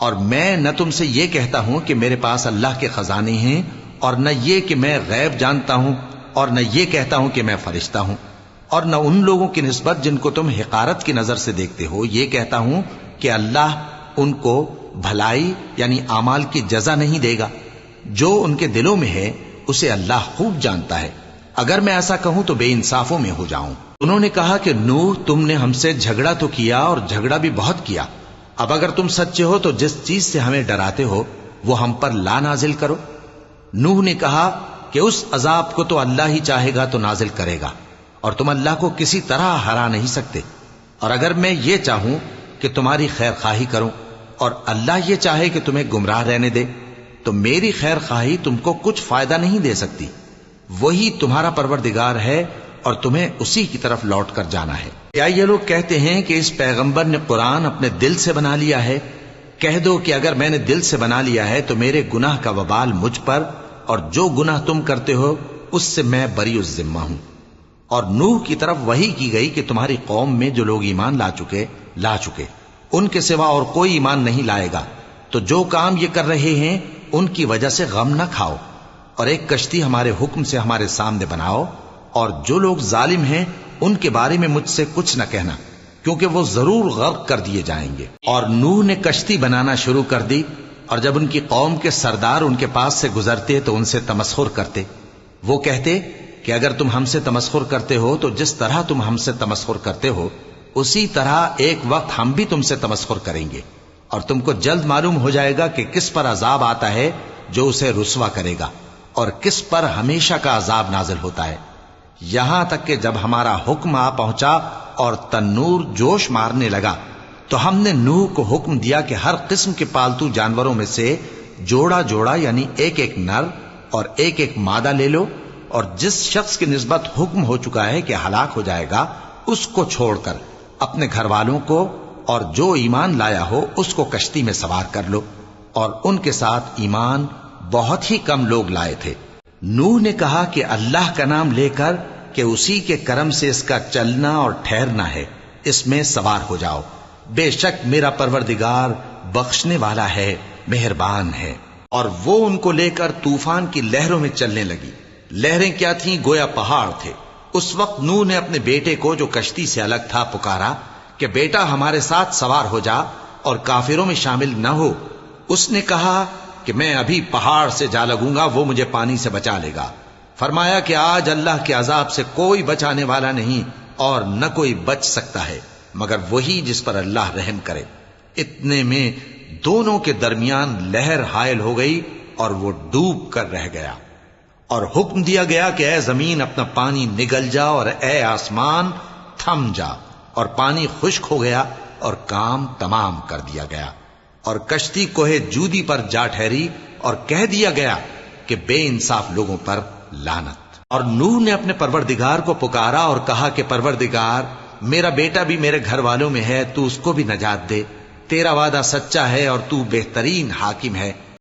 اور میں نہ تم سے یہ کہتا ہوں کہ میرے پاس اللہ کے خزانے ہیں، اور نہ یہ کہ میں غیب جانتا ہوں، اور نہ یہ کہتا ہوں کہ میں فرشتہ ہوں، اور نہ ان لوگوں کی نسبت جن کو تم حقارت کی نظر سے دیکھتے ہو یہ کہتا ہوں کہ اللہ ان کو بھلائی یعنی اعمال کی جزا نہیں دے گا۔ جو ان کے دلوں میں ہے اسے اللہ خوب جانتا ہے۔ اگر میں ایسا کہوں تو بے انصافوں میں ہو جاؤں۔ انہوں نے کہا کہ نوح، تم نے ہم سے جھگڑا تو کیا اور جھگڑا بھی بہت کیا، اب اگر تم سچے ہو تو جس چیز سے ہمیں ڈراتے ہو وہ ہم پر لا نازل کرو۔ نوح نے کہا کہ اس عذاب کو تو اللہ ہی چاہے گا تو نازل کرے گا، اور تم اللہ کو کسی طرح ہرا نہیں سکتے۔ اور اگر میں یہ چاہوں کہ تمہاری خیر خواہی کروں اور اللہ یہ چاہے کہ تمہیں گمراہ رہنے دے تو میری خیر خواہی تم کو کچھ فائدہ نہیں دے سکتی۔ وہی تمہارا پروردگار ہے اور تمہیں اسی کی طرف لوٹ کر جانا ہے۔ کیا یہ لوگ کہتے ہیں کہ اس پیغمبر نے قرآن اپنے دل سے بنا لیا ہے؟ کہہ دو کہ اگر میں نے دل سے بنا لیا ہے تو میرے گناہ کا وبال مجھ پر، اور جو گناہ تم کرتے ہو اس سے میں بری الذمہ ہوں۔ اور نوح کی طرف وحی کی گئی کہ تمہاری قوم میں جو لوگ ایمان لا چکے ان کے سوا اور کوئی ایمان نہیں لائے گا، تو جو کام یہ کر رہے ہیں ان کی وجہ سے غم نہ کھاؤ، اور ایک کشتی ہمارے حکم سے ہمارے سامنے بناؤ، اور جو لوگ ظالم ہیں ان کے بارے میں مجھ سے کچھ نہ کہنا، کیونکہ وہ ضرور غرق کر دیے جائیں گے۔ اور نوح نے کشتی بنانا شروع کر دی، اور جب ان کی قوم کے سردار ان کے پاس سے گزرتے تو ان سے تمسخر کرتے۔ وہ کہتے کہ اگر تم ہم سے تمسخر کرتے ہو تو جس طرح تم ہم سے تمسخر کرتے ہو اسی طرح ایک وقت ہم بھی تم سے تمسخر کریں گے، اور تم کو جلد معلوم ہو جائے گا کہ کس پر عذاب آتا ہے جو اسے رسوا کرے گا، اور کس پر ہمیشہ کا عذاب نازل ہوتا ہے۔ یہاں تک کہ جب ہمارا حکم آ پہنچا اور تنور جوش مارنے لگا تو ہم نے نوح کو حکم دیا کہ ہر قسم کے پالتو جانوروں میں سے جوڑا جوڑا یعنی ایک ایک نر اور ایک ایک مادہ لے لو، اور جس شخص کی نسبت حکم ہو چکا ہے کہ ہلاک ہو جائے گا اس کو چھوڑ کر اپنے گھر والوں کو اور جو ایمان لایا ہو اس کو کشتی میں سوار کر لو۔ اور ان کے ساتھ ایمان بہت ہی کم لوگ لائے تھے۔ نوح نے کہا کہ اللہ کا نام لے کر کہ اسی کے کرم سے اس کا چلنا اور ٹھہرنا ہے، اس میں سوار ہو جاؤ، بے شک میرا پروردگار بخشنے والا ہے، مہربان ہے۔ اور وہ ان کو لے کر طوفان کی لہروں میں چلنے لگی۔ لہریں کیا تھیں؟ گویا پہاڑ تھے۔ اس وقت نوح نے اپنے بیٹے کو جو کشتی سے الگ تھا پکارا کہ بیٹا ہمارے ساتھ سوار ہو جا اور کافروں میں شامل نہ ہو۔ اس نے کہا کہ میں ابھی پہاڑ سے جا لگوں گا، وہ مجھے پانی سے بچا لے گا۔ فرمایا کہ آج اللہ کے عذاب سے کوئی بچانے والا نہیں اور نہ کوئی بچ سکتا ہے مگر وہی جس پر اللہ رحم کرے۔ اتنے میں دونوں کے درمیان لہر حائل ہو گئی اور وہ ڈوب کر رہ گیا، اور حکم دیا گیا کہ اے زمین اپنا پانی نگل جا، اور اے آسمان تھم جا، اور پانی خشک ہو گیا اور کام تمام کر دیا گیا، اور کشتی کوہ جودی پر جا ٹھہری، اور کہہ دیا گیا کہ بے انصاف لوگوں پر لعنت۔ اور نوح نے اپنے پروردگار کو پکارا اور کہا کہ پروردگار، میرا بیٹا بھی میرے گھر والوں میں ہے، تو اس کو بھی نجات دے، تیرا وعدہ سچا ہے اور تو بہترین حاکم ہے۔